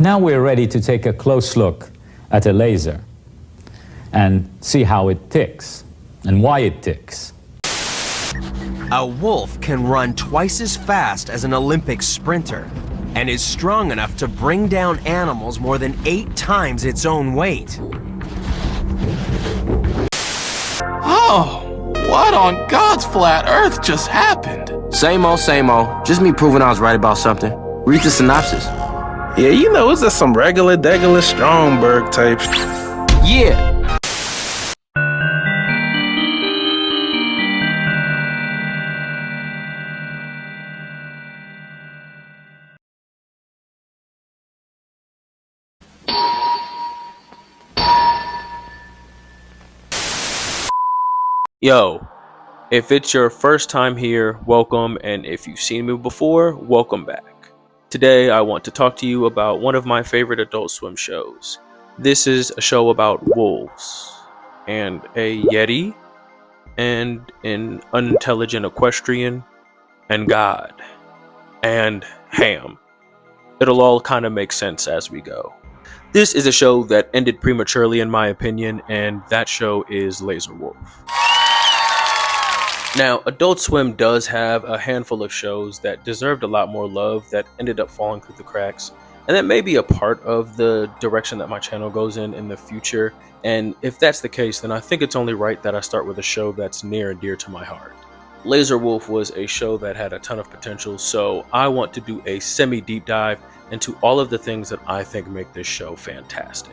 Now we're ready to take a close look at a laser and see how it ticks and why it ticks. A wolf can run twice as fast as an Olympic sprinter and is strong enough to bring down animals more than 8 times its own weight. Oh, what on God's flat earth just happened? Same old, just me proving I was right about something. Read the synopsis. Yeah, you know, it's just some regular, degular Stromberg type. Yeah. Yo, if it's your first time here, welcome, and if you've seen me before, welcome back. Today I want to talk to you about one of my favorite Adult Swim shows. This is a show about wolves, and a yeti, and an unintelligent equestrian, and God, and ham. It'll all kind of make sense as we go. This is a show that ended prematurely in my opinion, and that show is Lazor Wulf. Now, Adult Swim does have a handful of shows that deserved a lot more love that ended up falling through the cracks, and that may be a part of the direction that my channel goes in the future, and if that's the case, then I think it's only right that I start with a show that's near and dear to my heart. Lazor Wulf was a show that had a ton of potential, so I want to do a semi-deep dive into all of the things that I think make this show fantastic.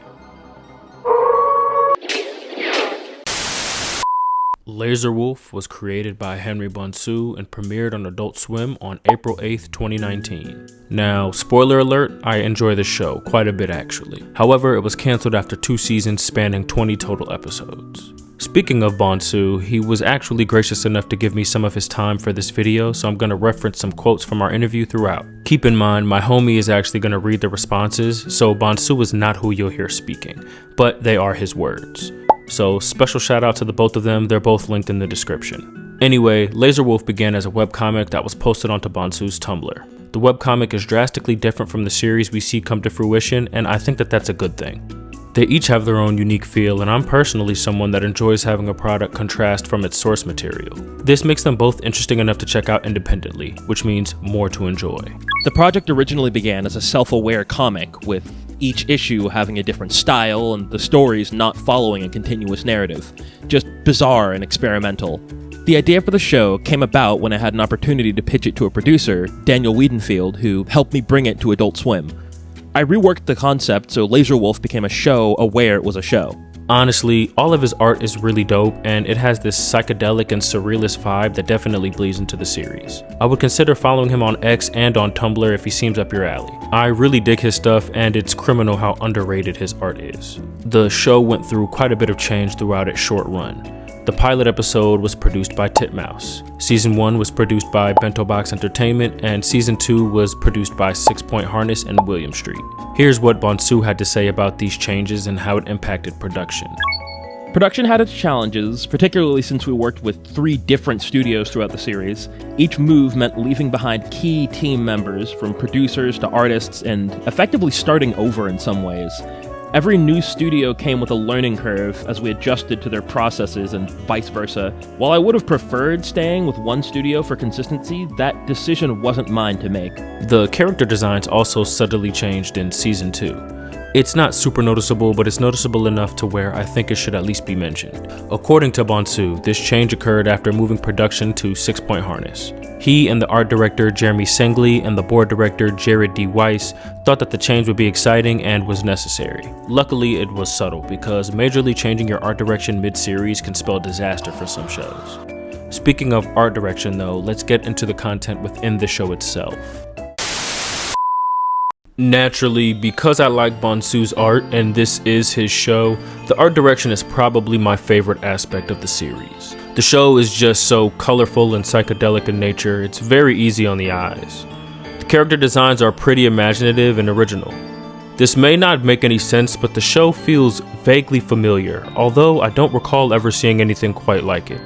Lazor Wulf was created by Henry Bonsu and premiered on Adult Swim on April 8th, 2019. Now, spoiler alert, I enjoy this show quite a bit actually. However, it was canceled after 2 seasons spanning 20 total episodes. Speaking of Bonsu, he was actually gracious enough to give me some of his time for this video, so I'm going to reference some quotes from our interview throughout. Keep in mind, my homie is actually going to read the responses, so Bonsu is not who you'll hear speaking, but they are his words. So special shout out to the both of them, they're both linked in the description. Anyway, Lazor Wulf began as a webcomic that was posted onto Bonsu's Tumblr. The webcomic is drastically different from the series we see come to fruition, and I think that that's a good thing. They each have their own unique feel, and I'm personally someone that enjoys having a product contrast from its source material. This makes them both interesting enough to check out independently, which means more to enjoy. The project originally began as a self-aware comic, with each issue having a different style and the stories not following a continuous narrative, just bizarre and experimental. The idea for the show came about when I had an opportunity to pitch it to a producer, Daniel Wiedenfield, who helped me bring it to Adult Swim. I reworked the concept so Lazor Wulf became a show aware it was a show. Honestly, all of his art is really dope, and it has this psychedelic and surrealist vibe that definitely bleeds into the series. I would consider following him on X and on Tumblr if he seems up your alley. I really dig his stuff, and it's criminal how underrated his art is. The show went through quite a bit of change throughout its short run. The pilot episode was produced by Titmouse. Season 1 was produced by Bento Box Entertainment, and Season 2 was produced by 6 Point Harness and William Street. Here's what Bonsu had to say about these changes and how it impacted production. Production had its challenges, particularly since we worked with 3 different studios throughout the series. Each move meant leaving behind key team members, from producers to artists, and effectively starting over in some ways. Every new studio came with a learning curve as we adjusted to their processes and vice versa. While I would have preferred staying with one studio for consistency, that decision wasn't mine to make. The character designs also subtly changed in Season 2. It's not super noticeable, but it's noticeable enough to where I think it should at least be mentioned. According to Bonsu, this change occurred after moving production to 6 Point Harness. He and the art director Jeremy Sengley and the board director Jared D. Weiss thought that the change would be exciting and was necessary. Luckily, it was subtle, because majorly changing your art direction mid-series can spell disaster for some shows. Speaking of art direction though, let's get into the content within the show itself. Naturally, because I like Bonsu's art and this is his show, the art direction is probably my favorite aspect of the series. The show is just so colorful and psychedelic in nature, it's very easy on the eyes. The character designs are pretty imaginative and original. This may not make any sense, but the show feels vaguely familiar, although I don't recall ever seeing anything quite like it.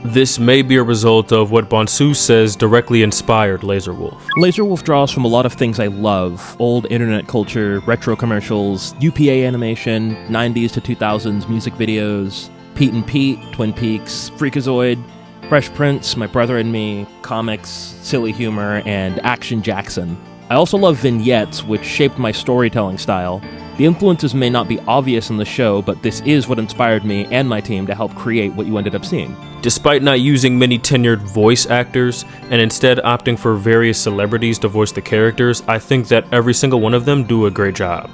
This may be a result of what Bonsu says directly inspired Lazor Wulf. Lazor Wulf draws from a lot of things I love: old internet culture, retro commercials, UPA animation, 90s to 2000s music videos, Pete and Pete, Twin Peaks, Freakazoid, Fresh Prince, My Brother and Me, comics, silly humor, and Action Jackson. I also love vignettes, which shaped my storytelling style. The influences may not be obvious in the show, but this is what inspired me and my team to help create what you ended up seeing. Despite not using many tenured voice actors, and instead opting for various celebrities to voice the characters, I think that every single one of them do a great job.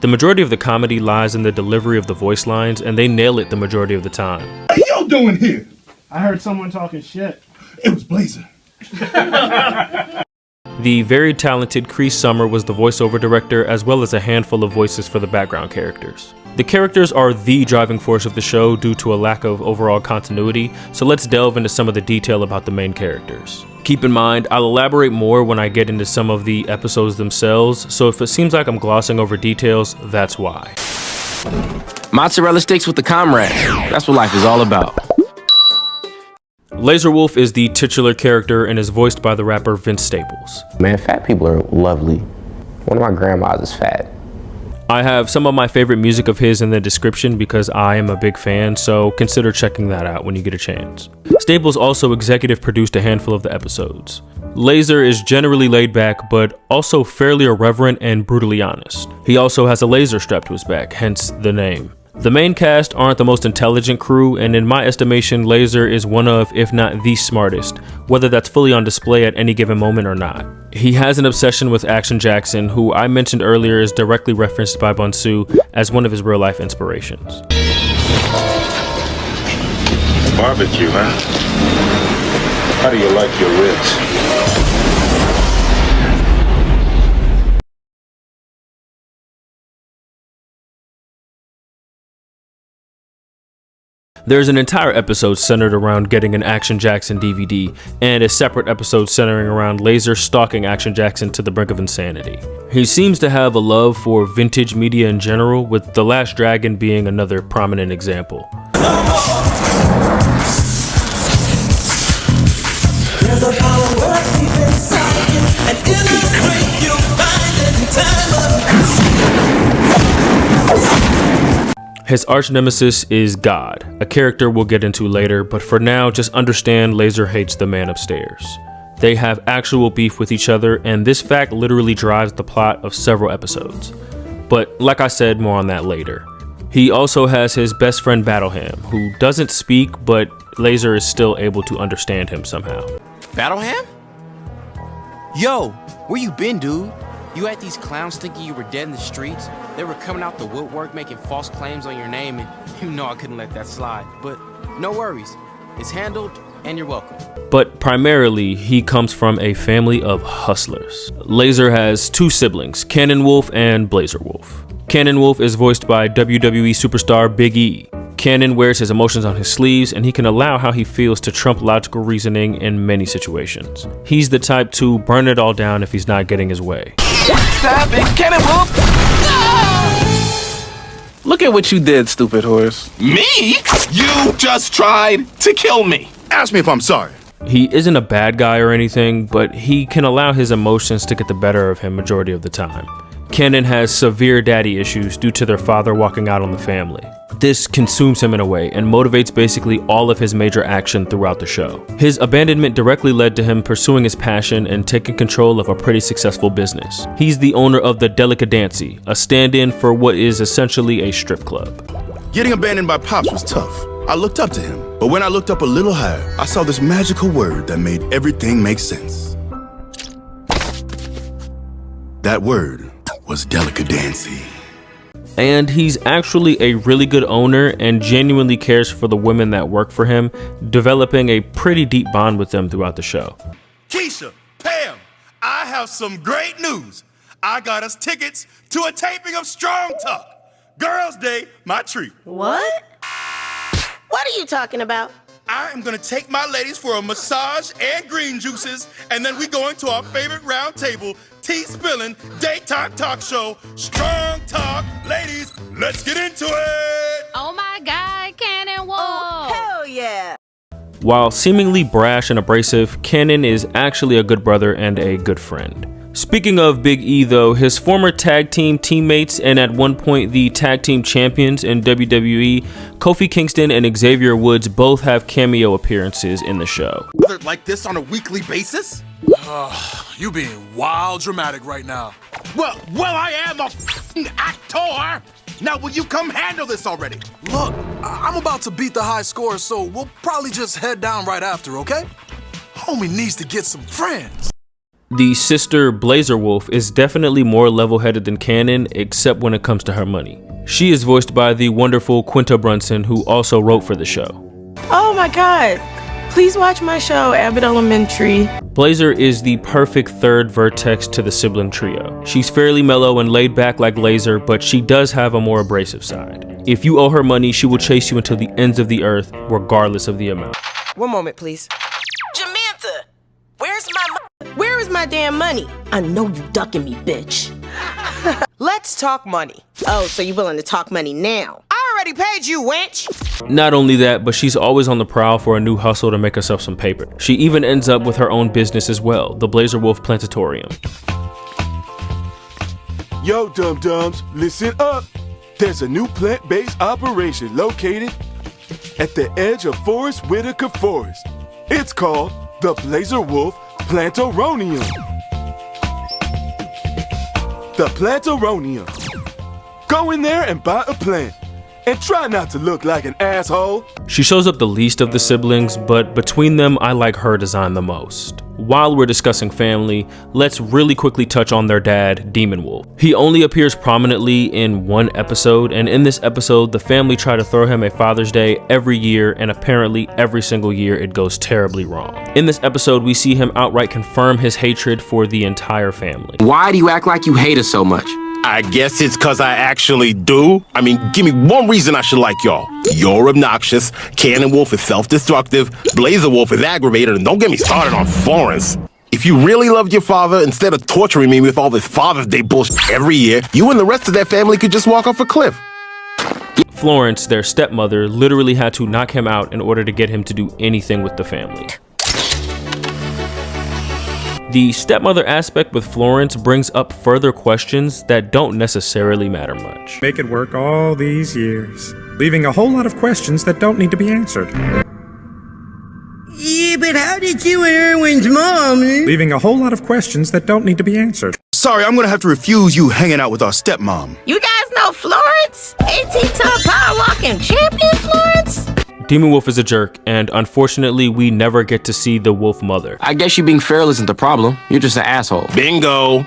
The majority of the comedy lies in the delivery of the voice lines, and they nail it the majority of the time. What are you doing here? I heard someone talking shit. It was Blazer. The very talented Cree Summer was the voiceover director, as well as a handful of voices for the background characters. The characters are the driving force of the show due to a lack of overall continuity, so let's delve into some of the detail about the main characters. Keep in mind, I'll elaborate more when I get into some of the episodes themselves, so if it seems like I'm glossing over details, that's why. Mozzarella sticks with the comrade. That's what life is all about. Lazor Wulf is the titular character and is voiced by the rapper Vince Staples. Man, fat people are lovely. One of my grandmas is fat. I have some of my favorite music of his in the description because I am a big fan, so consider checking that out when you get a chance. Staples also executive produced a handful of the episodes. Lazor is generally laid back, but also fairly irreverent and brutally honest. He also has a laser strapped to his back, hence the name. The main cast aren't the most intelligent crew, and in my estimation, Lazor is one of, if not the smartest, whether that's fully on display at any given moment or not. He has an obsession with Action Jackson, who I mentioned earlier is directly referenced by Bonsu as one of his real-life inspirations. Barbecue, huh? How do you like your ribs? There's an entire episode centered around getting an Action Jackson DVD, and a separate episode centering around Lazor stalking Action Jackson to the brink of insanity. He seems to have a love for vintage media in general, with The Last Dragon being another prominent example. There's a power deep inside you, and in the strength you'll find it in time His arch nemesis is God, a character we'll get into later, but for now, just understand Lazor hates the man upstairs. They have actual beef with each other, and this fact literally drives the plot of several episodes. But like I said, more on that later. He also has his best friend Battleham, who doesn't speak, but Lazor is still able to understand him somehow. Battleham? Yo, where you been, dude? You had these clowns thinking you were dead in the streets? They were coming out the woodwork making false claims on your name, and you know I couldn't let that slide. But no worries. It's handled, and you're welcome. But primarily, he comes from a family of hustlers. Lazor has two siblings, Cannon Wulf and Blazer Wulf. Cannon Wulf is voiced by WWE superstar Big E. Cannon wears his emotions on his sleeves, and he can allow how he feels to trump logical reasoning in many situations. He's the type to burn it all down if he's not getting his way. Stop it, Cannon Wulf! Look at what you did, stupid horse. Me? You just tried to kill me. Ask me if I'm sorry. He isn't a bad guy or anything, but he can allow his emotions to get the better of him majority of the time. Cannon has severe daddy issues due to their father walking out on the family. This consumes him in a way and motivates basically all of his major action throughout the show. His abandonment directly led to him pursuing his passion and taking control of a pretty successful business. He's the owner of the Delicadancy, a stand-in for what is essentially a strip club. Getting abandoned by Pops was tough. I looked up to him, but when I looked up a little higher, I saw this magical word that made everything make sense. That word was Delicadancy. And he's actually a really good owner and genuinely cares for the women that work for him, developing a pretty deep bond with them throughout the show. Keisha, Pam, I have some great news. I got us tickets to a taping of Strong Talk. Girls' Day, my treat. What? What are you talking about? I am gonna take my ladies for a massage and green juices, and then we go into our favorite round table, tea spilling, daytime talk show, Strong Talk. Ladies, let's get into it! Oh my God, Cannon Wulf! Oh, hell yeah! While seemingly brash and abrasive, Cannon is actually a good brother and a good friend. Speaking of Big E though, his former tag team teammates and at one point the tag team champions in WWE, Kofi Kingston and Xavier Woods both have cameo appearances in the show. Like this on a weekly basis? You being wild dramatic right now. Well, I am a f***ing actor! Now will you come handle this already? Look, I'm about to beat the high score, so we'll probably just head down right after, okay? Homie needs to get some friends. The sister, Lazor Wulf, is definitely more level-headed than Cannon, except when it comes to her money. She is voiced by the wonderful Quinta Brunson, who also wrote for the show. Oh my god, please watch my show, Abbott Elementary. Lazor is the perfect third vertex to the sibling trio. She's fairly mellow and laid back like Lazor, but she does have a more abrasive side. If you owe her money, she will chase you until the ends of the earth, regardless of the amount. One moment, please. Jamantha, where's my money? Where is my damn money? I know you ducking me, bitch. Let's talk money. Oh, so you willing to talk money now? I already paid you, wench. Not only that, but she's always on the prowl for a new hustle to make herself some paper. She even ends up with her own business as well, the Lazor Wulf Plantatorium. Yo, dum-dums, listen up. There's a new plant-based operation located at the edge of Forest Whitaker Forest. It's called the Lazor Wulf Plantaronium. The Plantaronium. Go in there and buy a plant. And try not to look like an asshole. She shows up the least of the siblings, but between them, I like her design the most. While we're discussing family, let's really quickly touch on their dad, Demon Wolf. He only appears prominently in one episode, and in this episode, the family try to throw him a Father's Day every year, and apparently every single year it goes terribly wrong. In this episode, we see him outright confirm his hatred for the entire family. Why do you act like you hate us so much? I guess it's cause I actually do. I mean, give me one reason I should like y'all. You're obnoxious, Cannon Wolf is self-destructive, Lazor Wulf is aggravated, and don't get me started on Florence. If you really loved your father, instead of torturing me with all this Father's Day bullshit every year, you and the rest of that family could just walk off a cliff. Florence, their stepmother, literally had to knock him out in order to get him to do anything with the family. The stepmother aspect with Florence brings up further questions that don't necessarily matter much. Make it work all these years, leaving a whole lot of questions that don't need to be answered. Yeah, but how did you and Erwin's mom? Leaving a whole lot of questions that don't need to be answered. Sorry, I'm gonna have to refuse you hanging out with our stepmom. You guys know Florence? 18-time power walking champion Florence? Demon Wolf is a jerk, and unfortunately, we never get to see the Wolf Mother. I guess you being feral isn't the problem. You're just an asshole. Bingo!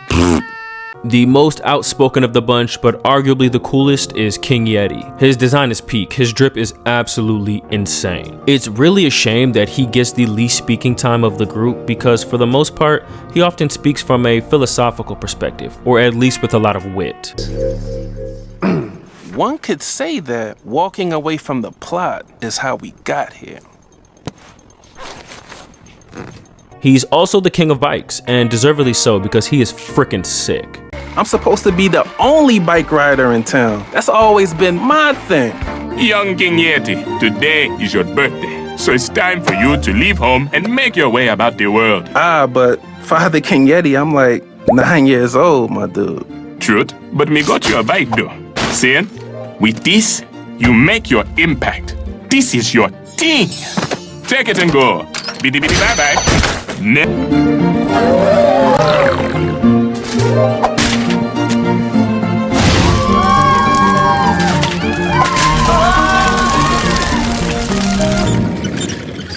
The most outspoken of the bunch, but arguably the coolest, is King Yeti. His design is peak. His drip is absolutely insane. It's really a shame that he gets the least speaking time of the group because for the most part, he often speaks from a philosophical perspective, or at least with a lot of wit. One could say that walking away from the plot is how we got here. He's also the king of bikes, and deservedly so because he is freaking sick. I'm supposed to be the only bike rider in town. That's always been my thing. Young King Yeti, today is your birthday, so it's time for you to leave home and make your way about the world. But Father King Yeti, I'm like 9 years old, my dude. Truth, but me got you a bike though. Saying, with this, you make your impact. This is your thing. Take it and go. Biddy biddy bye bye.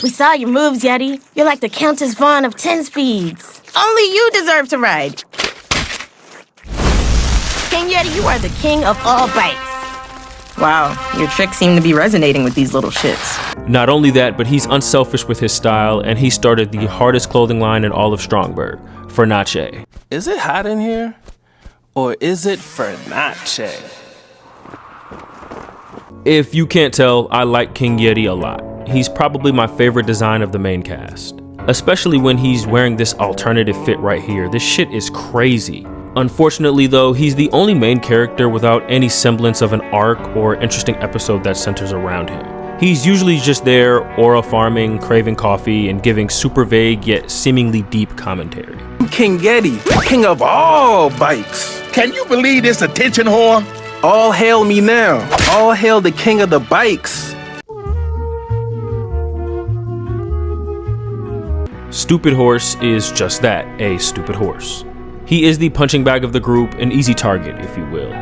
We saw your moves, Yeti. You're like the Countess Vaughn of 10 speeds. Only you deserve to ride. King Yeti, you are the king of all bikes. Wow, your tricks seem to be resonating with these little shits. Not only that, but he's unselfish with his style, and he started the hardest clothing line in all of Strongburg, Fernache. Is it hot in here? Or is it Fernache? If you can't tell, I like King Yeti a lot. He's probably my favorite design of the main cast. Especially when he's wearing this alternative fit right here. This shit is crazy. Unfortunately though, he's the only main character without any semblance of an arc or interesting episode that centers around him. He's usually just there, aura farming, craving coffee, and giving super vague yet seemingly deep commentary. King Yeti, king of all bikes. Can you believe this attention whore? All hail me now. All hail the king of the bikes. Stupid Horse is just that, a stupid horse. He is the punching bag of the group, an easy target, if you will.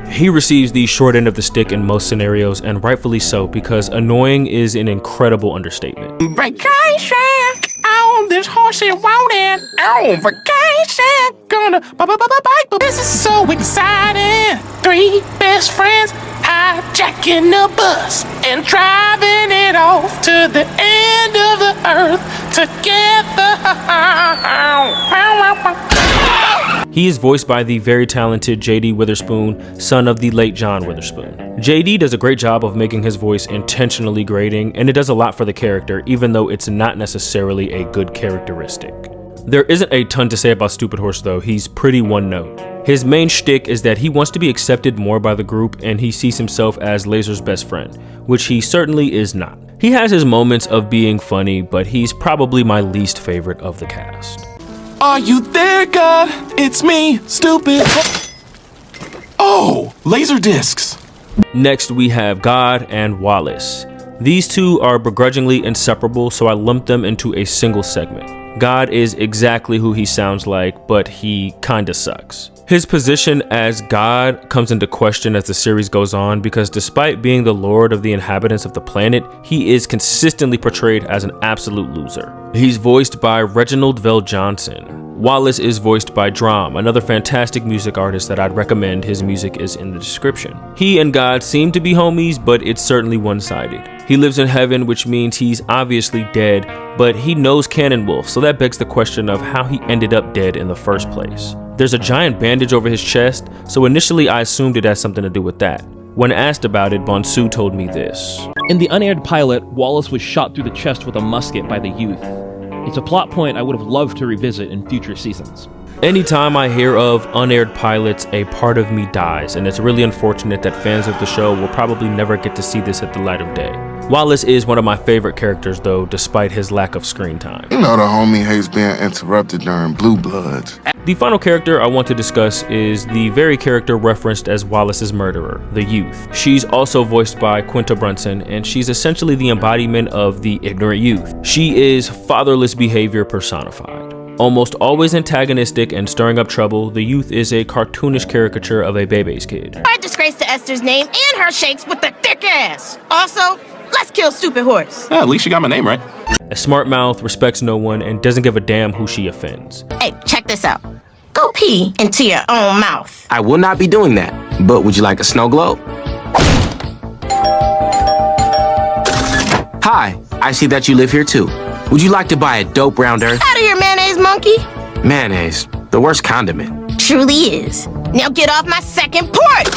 He receives the short end of the stick in most scenarios, and rightfully so, because annoying is an incredible understatement. Vacation on this horsey wanted on vacation. Gonna bike. This is so exciting. 3 best friends hijacking the bus and driving it off to the end of the earth together. He is voiced by the very talented J.D. Witherspoon, son of the late John Witherspoon. J.D. does a great job of making his voice intentionally grating, and it does a lot for the character, even though it's not necessarily a good characteristic. There isn't a ton to say about Stupid Horse though, he's pretty one note. His main shtick is that he wants to be accepted more by the group, and he sees himself as Lazor's best friend, which he certainly is not. He has his moments of being funny, but he's probably my least favorite of the cast. Are you there, God? It's me, stupid. Oh, laser discs. Next, we have God and Wallace. These two are begrudgingly inseparable, so I lumped them into a single segment. God is exactly who he sounds like, but he kinda sucks. His position as God comes into question as the series goes on because despite being the lord of the inhabitants of the planet, he is consistently portrayed as an absolute loser. He's voiced by Reginald VelJohnson. Wallace is voiced by Drum, another fantastic music artist that I'd recommend. His music is in the description. He and God seem to be homies, but it's certainly one-sided. He lives in heaven, which means he's obviously dead, but he knows Cannon Wolf, so that begs the question of how he ended up dead in the first place. There's a giant bandage over his chest, so initially I assumed it has something to do with that. When asked about it, Bonsu told me this. In the unaired pilot, Wallace was shot through the chest with a musket by the youth. It's a plot point I would have loved to revisit in future seasons. Anytime I hear of unaired pilots, a part of me dies, and it's really unfortunate that fans of the show will probably never get to see this at the light of day. Wallace is one of my favorite characters though, despite his lack of screen time. You know the homie hates being interrupted during Blue Bloods. The final character I want to discuss is the very character referenced as Wallace's murderer, the youth. She's also voiced by Quinta Brunson, and she's essentially the embodiment of the ignorant youth. She is fatherless behavior personified. Almost always antagonistic and stirring up trouble, the youth is a cartoonish caricature of a Bebe's kid. I disgrace to Esther's name and her shakes with the thick ass. Also, let's kill Stupid Horse. At least you got my name right. A smart mouth, respects no one, and doesn't give a damn who she offends. Hey, check this out. Go pee into your own mouth. I will not be doing that, but would you like a snow globe? Hi, I see that you live here too. Would you like to buy a dope round earth? Out of your mayonnaise, monkey. Mayonnaise, the worst condiment. Truly is. Now get off my second porch.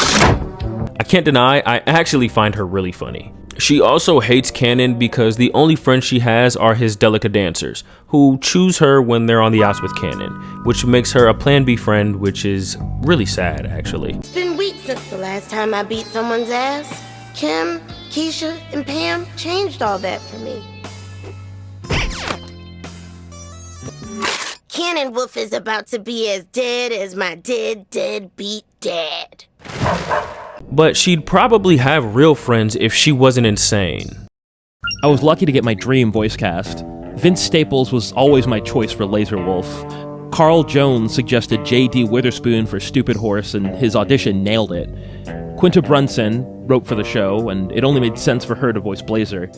I can't deny, I actually find her really funny. She also hates Cannon because the only friends she has are his delicate dancers, who choose her when they're on the outs with Cannon, which makes her a Plan B friend, which is really sad, actually. It's been weeks since the last time I beat someone's ass. Kim, Keisha, and Pam changed all that for me. Cannon Wolf is about to be as dead as my deadbeat dad. But she'd probably have real friends if she wasn't insane. I was lucky to get my dream voice cast. Vince Staples was always my choice for Lazor Wulf. Carl Jones suggested J.D. Witherspoon for Stupid Horse, and his audition nailed it. Quinta Brunson wrote for the show, and it only made sense for her to voice Blazer.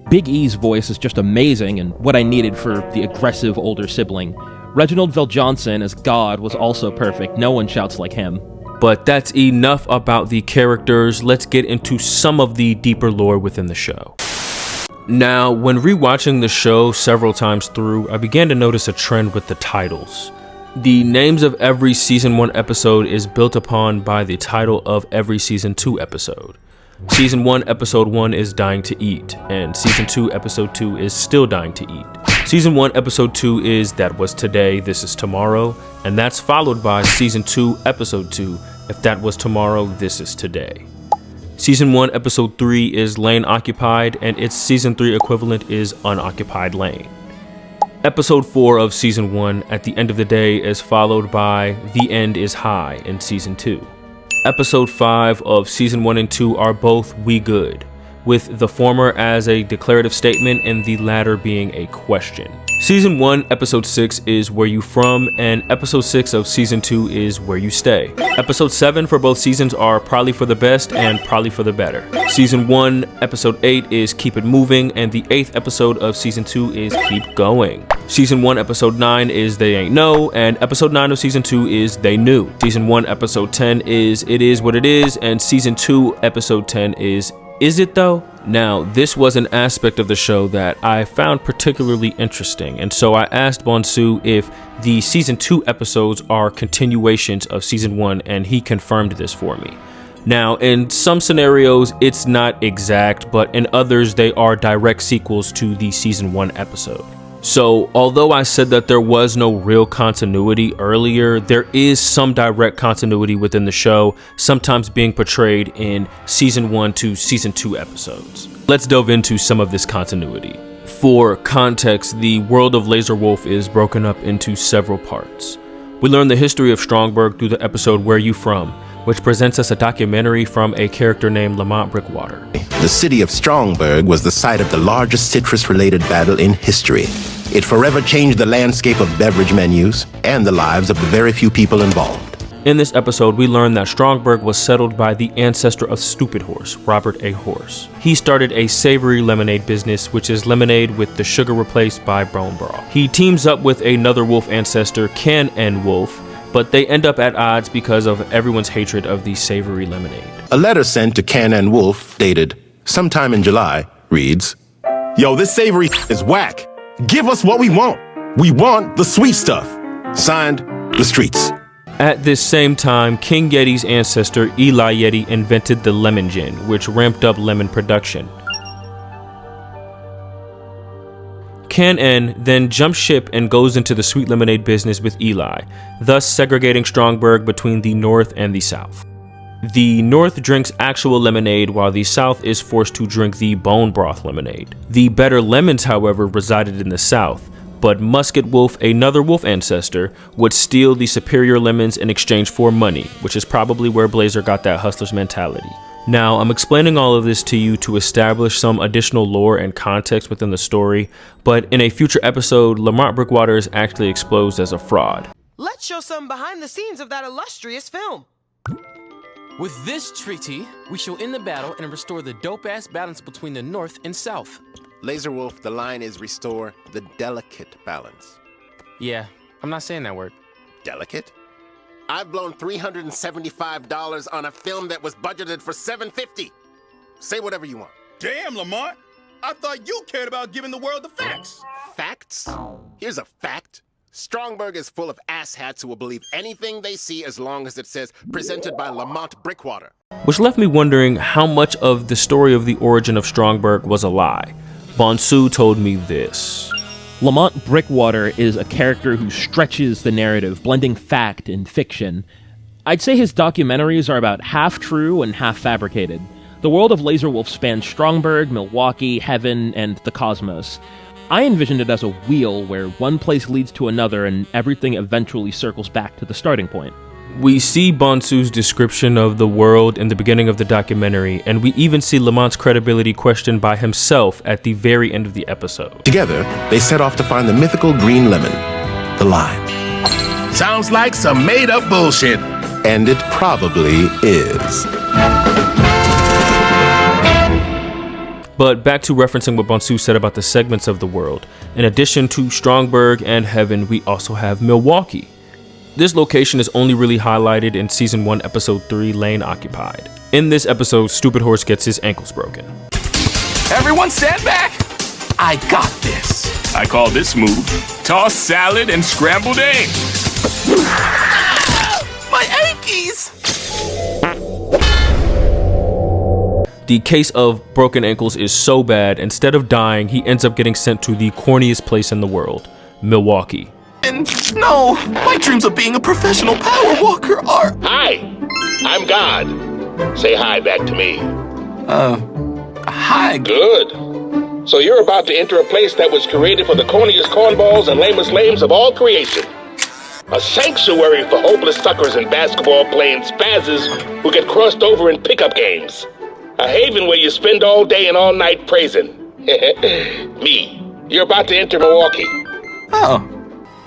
Big E's voice is just amazing and what I needed for the aggressive older sibling. Reginald VelJohnson as God was also perfect. No one shouts like him. But that's enough about the characters. Let's get into some of the deeper lore within the show. Now, when rewatching the show several times through, I began to notice a trend with the titles. The names of every season 1 episode is built upon by the title of every season 2 episode. Season 1 episode 1 is Dying to Eat, and season 2 episode 2 is Still Dying to Eat. Season 1 episode 2 is That Was Today, This Is Tomorrow, and that's followed by season 2 episode 2, If That Was Tomorrow, This Is Today. Season 1, Episode 3 is Lane Occupied, and its Season 3 equivalent is Unoccupied Lane. Episode 4 of Season 1, At the End of the Day, is followed by The End is High in Season 2. Episode 5 of Season 1 and 2 are both We Good, with the former as a declarative statement and the latter being a question. Season 1, Episode 6 is Where You From, and Episode 6 of Season 2 is Where You Stay. Episode 7 for both seasons are Probably for the Best and Probably for the Better. Season 1, Episode 8 is Keep It Moving, and the 8th episode of Season 2 is Keep Going. Season 1, Episode 9 is They Ain't Know, and Episode 9 of Season 2 is They Knew. Season 1, Episode 10 is It Is What It Is, and Season 2, Episode 10 is It Though? Now, this was an aspect of the show that I found particularly interesting, and so I asked Bonsu if the Season 2 episodes are continuations of Season 1, and he confirmed this for me. Now, in some scenarios, it's not exact, but in others, they are direct sequels to the Season 1 episode. So, although I said that there was no real continuity earlier, there is some direct continuity within the show, sometimes being portrayed in Season 1 to Season 2 episodes. Let's delve into some of this continuity. For context, the world of Lazor Wulf is broken up into several parts. We learn the history of Strongberg through the episode Where You From, which presents us a documentary from a character named Lamont Brickwater. The city of Strongberg was the site of the largest citrus-related battle in history. It forever changed the landscape of beverage menus and the lives of the very few people involved. In this episode, we learn that Strongberg was settled by the ancestor of Stupid Horse, Robert A. Horse. He started a savory lemonade business, which is lemonade with the sugar replaced by bone broth. He teams up with another wolf ancestor, Ken N. Wolf, but they end up at odds because of everyone's hatred of the savory lemonade. A letter sent to Ken N. Wolf, dated sometime in July, reads, "Yo, this savory is whack. Give us what we want. We want the sweet stuff. Signed, The Streets." At this same time, King Yeti's ancestor, Eli Yeti, invented the lemon gin, which ramped up lemon production. Ken N then jumps ship and goes into the sweet lemonade business with Eli, thus segregating Strongberg between the North and the South. The North drinks actual lemonade while the South is forced to drink the bone broth lemonade. The better lemons, however, resided in the South, but Musket Wolf, another wolf ancestor, would steal the superior lemons in exchange for money, which is probably where Blazer got that hustler's mentality. Now, I'm explaining all of this to you to establish some additional lore and context within the story, but in a future episode, Lamont Brickwater is actually exposed as a fraud. Let's show some behind the scenes of that illustrious film. With this treaty, we shall end the battle and restore the dope-ass balance between the North and South. Lazor Wulf, the line is restore the delicate balance. Yeah, I'm not saying that word. Delicate? I've blown $375 on a film that was budgeted for $750. Say whatever you want. Damn, Lamont. I thought you cared about giving the world the facts. Facts? Here's a fact. Strongberg is full of asshats who will believe anything they see as long as it says presented by Lamont Brickwater. Which left me wondering how much of the story of the origin of Strongberg was a lie. Bonsu told me this. Lamont Brickwater is a character who stretches the narrative, blending fact and fiction. I'd say his documentaries are about half true and half fabricated. The world of Lazor Wulf spans Strongberg, Milwaukee, Heaven, and the cosmos. I envisioned it as a wheel where one place leads to another and everything eventually circles back to the starting point. We see Bonsu's description of the world in the beginning of the documentary, and we even see Lamont's credibility questioned by himself at the very end of the episode. Together, they set off to find the mythical green lemon, the lime. Sounds like some made-up bullshit. And it probably is. But back to referencing what Bonsu said about the segments of the world. In addition to Strongberg and Heaven, we also have Milwaukee. This location is only really highlighted in Season 1, Episode 3, Lane Occupied. In this episode, Stupid Horse gets his ankles broken. Everyone stand back! I got this. I call this move toss salad and scrambled eggs. My ankles! The case of broken ankles is so bad, instead of dying, he ends up getting sent to the corniest place in the world, Milwaukee. And no, my dreams of being a professional power walker are... Hi, I'm God. Say hi back to me. Hi. Good. So you're about to enter a place that was created for the corniest cornballs and lamest lames of all creation. A sanctuary for hopeless suckers and basketball-playing spazzes who get crossed over in pickup games. A haven where you spend all day and all night praising. Me. You're about to enter Milwaukee. Oh.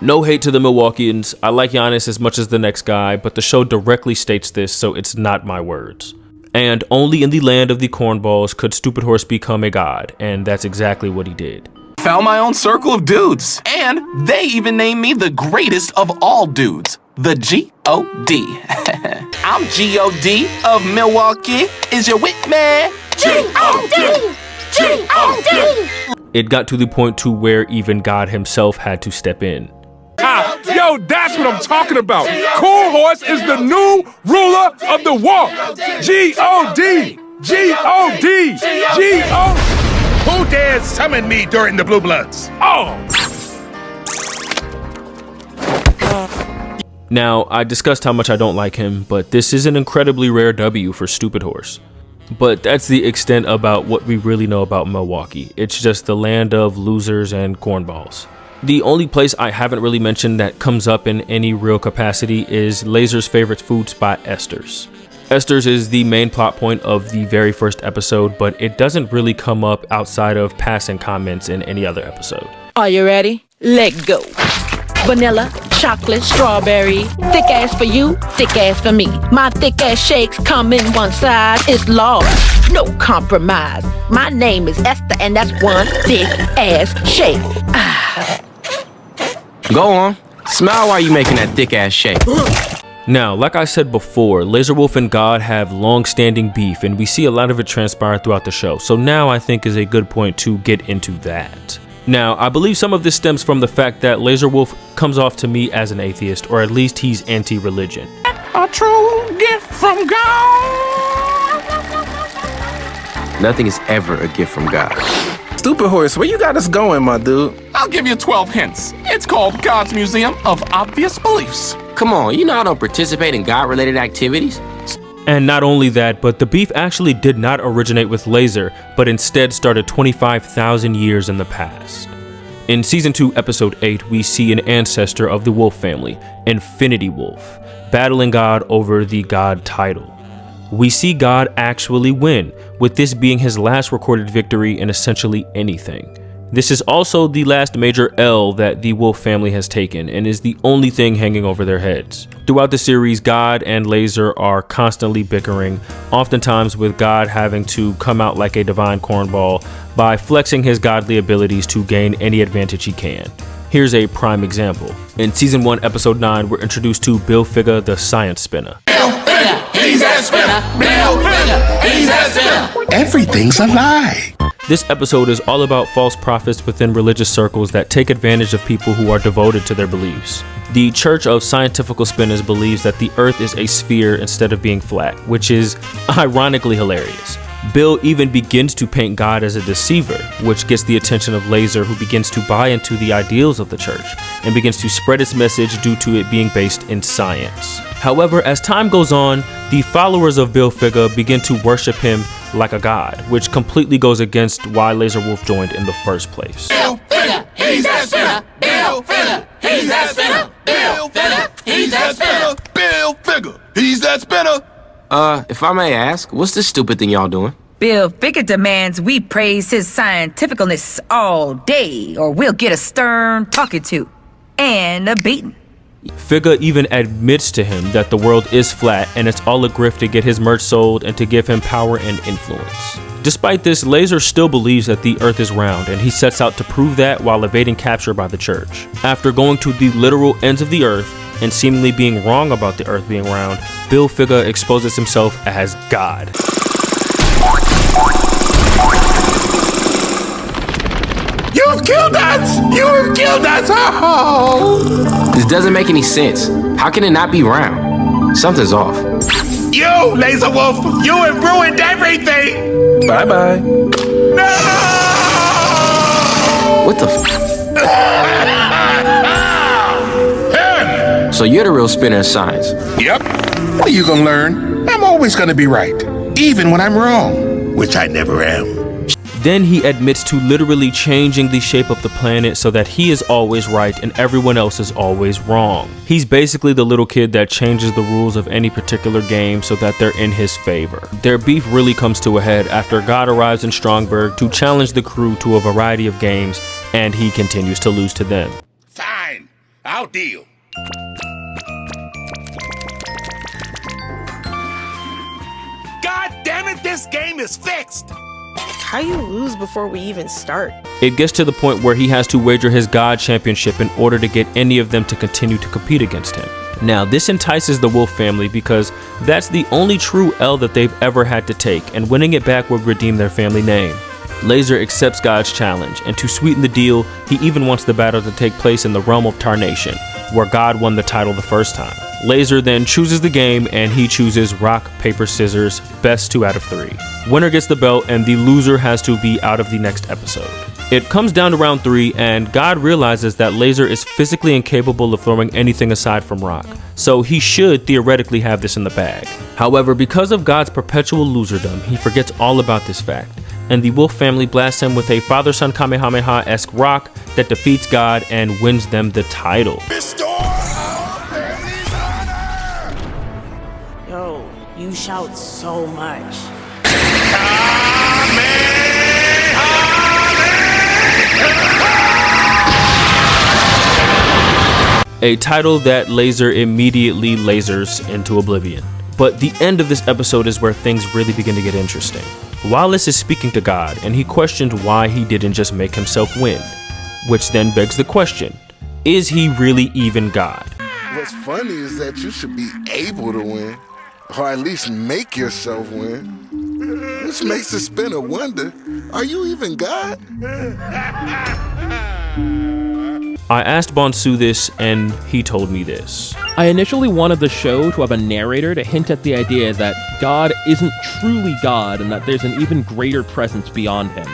No hate to the Milwaukeeans. I like Giannis as much as the next guy, but the show directly states this, so it's not my words. And only in the land of the cornballs could Stupid Horse become a god, and that's exactly what he did. Found my own circle of dudes, and they even named me the greatest of all dudes, the G.O.D. I'm G.O.D. of Milwaukee. Is your wit man? G.O.D. G.O.D. It got to the point to where even God himself had to step in. Yo, that's what I'm talking about. Cool Horse is the new ruler of the walk. G.O.D. G.O.D. G.O.D. Who dares summon me during the Blue Bloods? Oh! Now, I discussed how much I don't like him, but this is an incredibly rare W for Stupid Horse. But that's the extent about what we really know about Milwaukee. It's just the land of losers and cornballs. The only place I haven't really mentioned that comes up in any real capacity is Lazor's favorite food spot, Esther's. Esther's is the main plot point of the very first episode, but it doesn't really come up outside of passing comments in any other episode. Are you ready? Let go. Vanilla, chocolate, strawberry. Thick ass for you, thick ass for me. My thick ass shakes come in one size. It's large, no compromise. My name is Esther, and that's one thick ass shake. Go on. Smile while you making that thick ass shake. Now, like I said before, Lazor Wulf and God have long-standing beef, and we see a lot of it transpire throughout the show. So now I think is a good point to get into that. Now, I believe some of this stems from the fact that Lazor Wulf comes off to me as an atheist, or at least he's anti-religion. A true gift from God. Nothing is ever a gift from God. Stupid Horse, where you got us going, my dude? I'll give you 12 hints. It's called God's Museum of Obvious Beliefs. Come on, you know I don't participate in God-related activities. And not only that, but the beef actually did not originate with Lazor, but instead started 25,000 years in the past. In Season 2, Episode 8, we see an ancestor of the Wolf family, Infinity Wolf, battling God over the God title. We see God actually win, with this being his last recorded victory in essentially anything. This is also the last major L that the Wolf family has taken, and is the only thing hanging over their heads. Throughout the series, God and Lazor are constantly bickering, oftentimes with God having to come out like a divine cornball by flexing his godly abilities to gain any advantage he can. Here's a prime example. In Season 1, Episode 9, we're introduced to Bill Figure, the Science Spinner. He's that spinner. Bill Figure. He's that spinner. Everything's a lie. This episode is all about false prophets within religious circles that take advantage of people who are devoted to their beliefs. The Church of Scientifical Spinners believes that the Earth is a sphere instead of being flat, which is ironically hilarious. Bill even begins to paint God as a deceiver, which gets the attention of Lazor, who begins to buy into the ideals of the church and begins to spread its message due to it being based in science. However, as time goes on, the followers of Bill Figure begin to worship him like a god, which completely goes against why Lazor Wulf joined in the first place. Bill Figure. He's that spinner. Bill Figure. He's that spinner. Bill Figure. He's that spinner. Bill Figure. He's that spinner. If I may ask, what's this stupid thing y'all doing? Bill Figure demands we praise his scientificalness all day, or we'll get a stern talking to and a beating. Figure even admits to him that the world is flat and it's all a grift to get his merch sold and to give him power and influence. Despite this, Lazor still believes that the earth is round, and he sets out to prove that while evading capture by the church. After going to the literal ends of the earth and seemingly being wrong about the earth being round, Bill Figure exposes himself as God. You've killed us! You have killed us! Oh! This doesn't make any sense. How can it not be round? Something's off. You, Lazor Wulf, you have ruined everything! Bye-bye. No! What the Him! So you're the real spinner of science? Yep. What are you gonna learn? I'm always gonna be right, even when I'm wrong. which I never am. Then he admits to literally changing the shape of the planet so that he is always right and everyone else is always wrong. He's basically the little kid that changes the rules of any particular game so that they're in his favor. Their beef really comes to a head after God arrives in Strongburg to challenge the crew to a variety of games, and he continues to lose to them. Fine, I'll deal. God damn it, this game is fixed! How you lose before we even start? It gets to the point where he has to wager his God championship in order to get any of them to continue to compete against him. Now, this entices the Wolf family because that's the only true L that they've ever had to take, and winning it back would redeem their family name. Lazor accepts God's challenge, and to sweeten the deal, he even wants the battle to take place in the realm of Tarnation, where God won the title the first time. Lazor then chooses the game, and he chooses rock, paper, scissors, best 2 out of 3. Winner gets the belt, and the loser has to be out of the next episode. It comes down to round 3, and God realizes that Lazor is physically incapable of throwing anything aside from rock, so he should theoretically have this in the bag. However, because of God's perpetual loserdom, he forgets all about this fact, and the Wolf family blasts him with a father-son Kamehameha-esque rock that defeats God and wins them the title. Yo, you shout so much. A title that Lazor immediately lasers into oblivion. But the end of this episode is where things really begin to get interesting. Wallace is speaking to God, and he questioned why he didn't just make himself win. Which then begs the question, is he really even God? What's funny is that you should be able to win, or at least make yourself win. Which makes the spinner wonder, are you even God? I asked Bonsu this, and he told me this. I initially wanted the show to have a narrator to hint at the idea that God isn't truly God and that there's an even greater presence beyond him.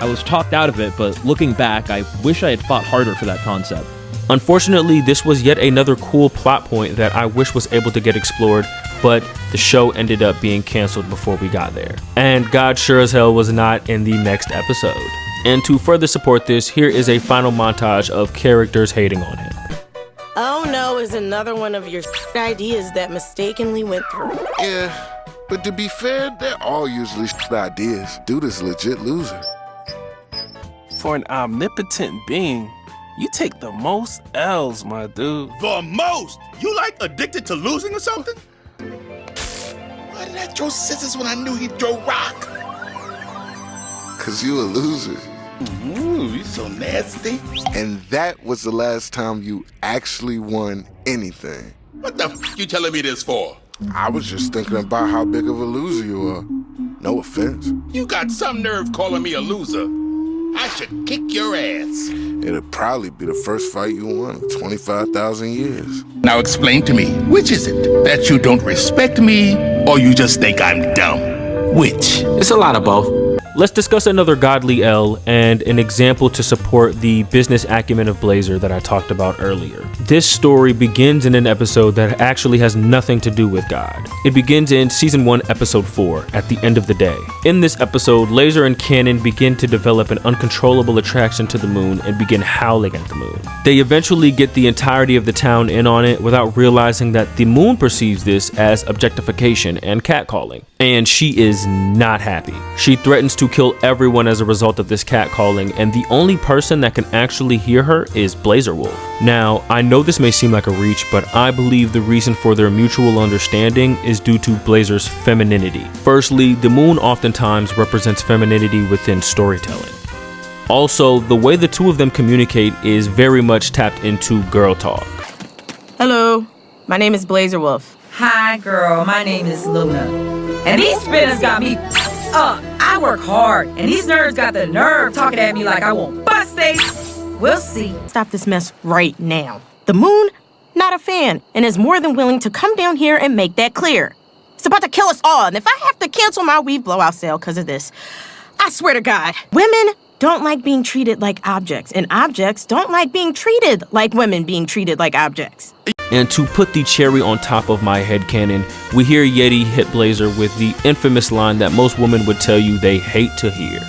I was talked out of it, but looking back, I wish I had fought harder for that concept. Unfortunately, this was yet another cool plot point that I wish was able to get explored, but the show ended up being canceled before we got there. And God sure as hell was not in the next episode. And to further support this, here is a final montage of characters hating on him. Oh no is another one of your ideas that mistakenly went through. Yeah, but to be fair, they're all usually ideas. Dude is legit loser. For an omnipotent being, you take the most L's, my dude. The most? You like addicted to losing or something? Why did I throw scissors when I knew he'd throw rock? Cause you a loser. Ooh, you so nasty. And that was the last time you actually won anything. What the f you telling me this for? I was just thinking about how big of a loser you are. No offense. You got some nerve calling me a loser. I should kick your ass. It'll probably be the first fight you won in 25,000 years. Now explain to me, which is it? That you don't respect me, or you just think I'm dumb? Which? It's a lot of both. Let's discuss another godly L and an example to support the business acumen of Blazer that I talked about earlier. This story begins in an episode that actually has nothing to do with God. It begins in season 1, episode 4, at the end of the day. In this episode, Lazor and Cannon begin to develop an uncontrollable attraction to the moon and begin howling at the moon. They eventually get the entirety of the town in on it without realizing that the moon perceives this as objectification and catcalling. And she is not happy. She threatens to kill everyone as a result of this catcalling, and the only person that can actually hear her is Lazor Wulf. Now, I know this may seem like a reach, but I believe the reason for their mutual understanding is due to Lazor's femininity. Firstly, the moon oftentimes represents femininity within storytelling. Also, the way the two of them communicate is very much tapped into girl talk. Hello, my name is Lazor Wulf. Hi, girl. My name is Luna. And these spinners got me up. I work hard, and these nerds got the nerve talking at me like I won't bust they. We'll see. Stop this mess right now. The moon, not a fan, and is more than willing to come down here and make that clear. It's about to kill us all, and if I have to cancel my weave blowout sale because of this, I swear to God, women don't like being treated like objects, and objects don't like being treated like women being treated like objects. And to put the cherry on top of my headcanon, we hear Yeti hit Blazer with the infamous line that most women would tell you they hate to hear.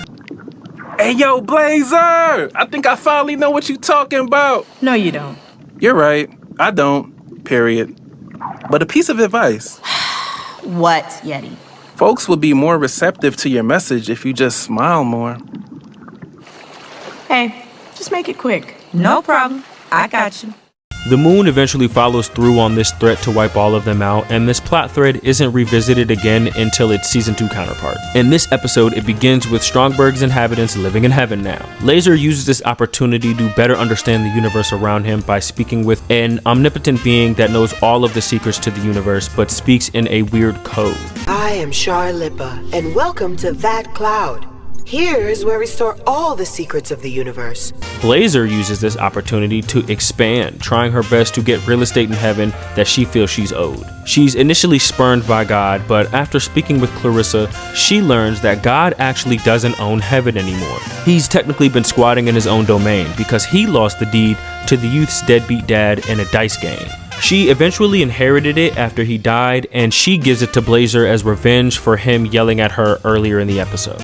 Hey, yo, Blazer! I think I finally know what you talking about. No, you don't. You're right. I don't. Period. But a piece of advice. What, Yeti? Folks would be more receptive to your message if you just smile more. Hey, just make it quick. No problem. I got you. The moon eventually follows through on this threat to wipe all of them out, and this plot thread isn't revisited again until its season 2 counterpart. In this episode, it begins with Stromberg's inhabitants living in heaven now. Lazor uses this opportunity to better understand the universe around him by speaking with an omnipotent being that knows all of the secrets to the universe, but speaks in a weird code. I am Shar Lipa, and welcome to That Cloud. Here is where we store all the secrets of the universe. Blazer uses this opportunity to expand, trying her best to get real estate in heaven that she feels she's owed. She's initially spurned by God, but after speaking with Clarissa, she learns that God actually doesn't own heaven anymore. He's technically been squatting in his own domain because he lost the deed to the youth's deadbeat dad in a dice game. She eventually inherited it after he died, and she gives it to Blazer as revenge for him yelling at her earlier in the episode.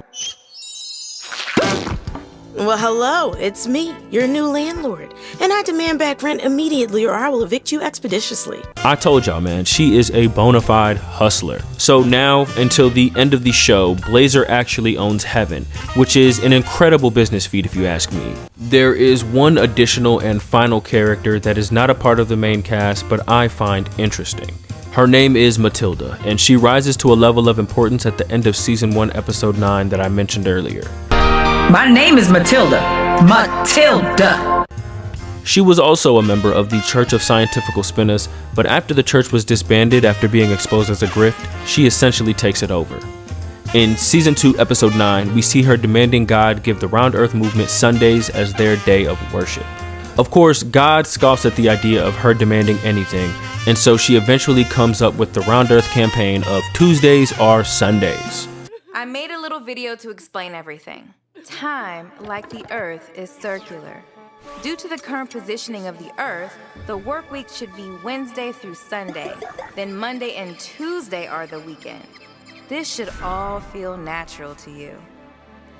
Well, hello, it's me, your new landlord, and I demand back rent immediately or I will evict you expeditiously. I told y'all, man, she is a bona fide hustler. So now, until the end of the show, Blazer actually owns heaven, which is an incredible business feat if you ask me. There is one additional and final character that is not a part of the main cast, but I find interesting. Her name is Matilda, and she rises to a level of importance at the end of season 1, episode 9 that I mentioned earlier. My name is Matilda. Matilda. She was also a member of the Church of Scientifical Spinners, but after the church was disbanded after being exposed as a grift, she essentially takes it over. In season 2, episode 9, we see her demanding God give the Round Earth movement Sundays as their day of worship. Of course, God scoffs at the idea of her demanding anything, and so she eventually comes up with the Round Earth campaign of Tuesdays are Sundays. I made a little video to explain everything. Time, like the Earth, is circular. Due to the current positioning of the Earth, the work week should be Wednesday through Sunday. Then Monday and Tuesday are the weekend. This should all feel natural to you.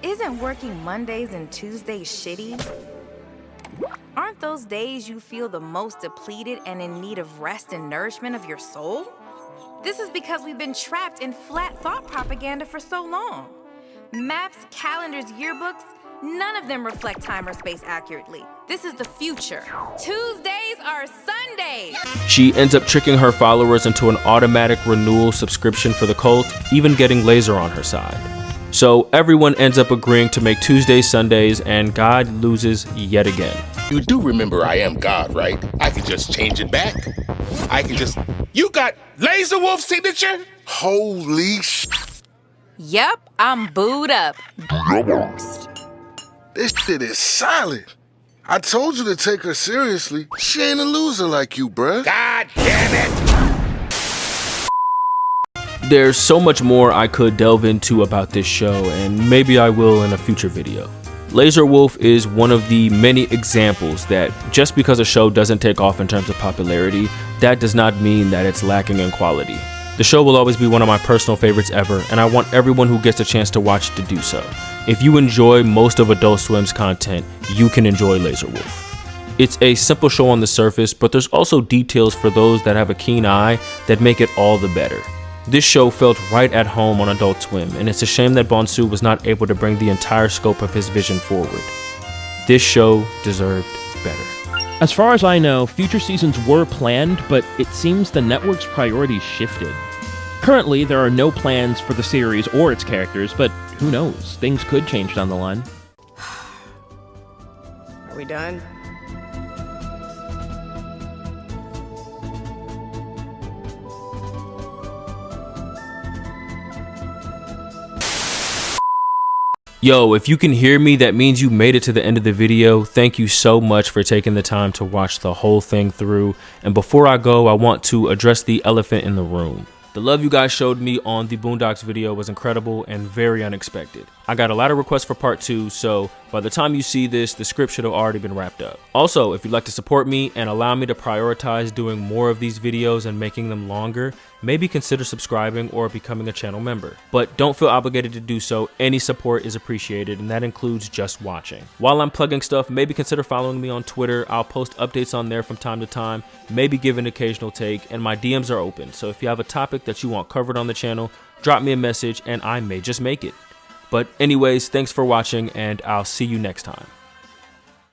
Isn't working Mondays and Tuesdays shitty? Aren't those days you feel the most depleted and in need of rest and nourishment of your soul? This is because we've been trapped in flat thought propaganda for so long. Maps, calendars, yearbooks, none of them reflect time or space accurately. This is the future. Tuesdays are Sundays! She ends up tricking her followers into an automatic renewal subscription for the cult, even getting Lazor on her side. So everyone ends up agreeing to make Tuesdays Sundays, and God loses yet again. You do remember I am God, right? I can just change it back. You got Lazor Wulf signature? Holy Yep, I'm booed up. This shit is solid. I told you to take her seriously. She ain't a loser like you, bruh. God damn it! There's so much more I could delve into about this show, and maybe I will in a future video. Lazor Wulf is one of the many examples that just because a show doesn't take off in terms of popularity, that does not mean that it's lacking in quality. The show will always be one of my personal favorites ever, and I want everyone who gets a chance to watch it to do so. If you enjoy most of Adult Swim's content, you can enjoy Lazor Wulf. It's a simple show on the surface, but there's also details for those that have a keen eye that make it all the better. This show felt right at home on Adult Swim, and it's a shame that Bonsu was not able to bring the entire scope of his vision forward. This show deserved better. As far as I know, future seasons were planned, but it seems the network's priorities shifted. Currently, there are no plans for the series or its characters, but who knows? Things could change down the line. Are we done? Yo, if you can hear me, that means you made it to the end of the video. Thank you so much for taking the time to watch the whole thing through. And before I go, I want to address the elephant in the room. The love you guys showed me on the Boondocks video was incredible and very unexpected. I got a lot of requests for part 2, so By the time you see this, the script should have already been wrapped up. Also, if you'd like to support me and allow me to prioritize doing more of these videos and making them longer, maybe consider subscribing or becoming a channel member. But don't feel obligated to do so. Any support is appreciated, and that includes just watching. While I'm plugging stuff, maybe consider following me on Twitter. I'll post updates on there from time to time, maybe give an occasional take, and my DMs are open. So if you have a topic that you want covered on the channel, drop me a message and I may just make it. But anyways, thanks for watching, and I'll see you next time.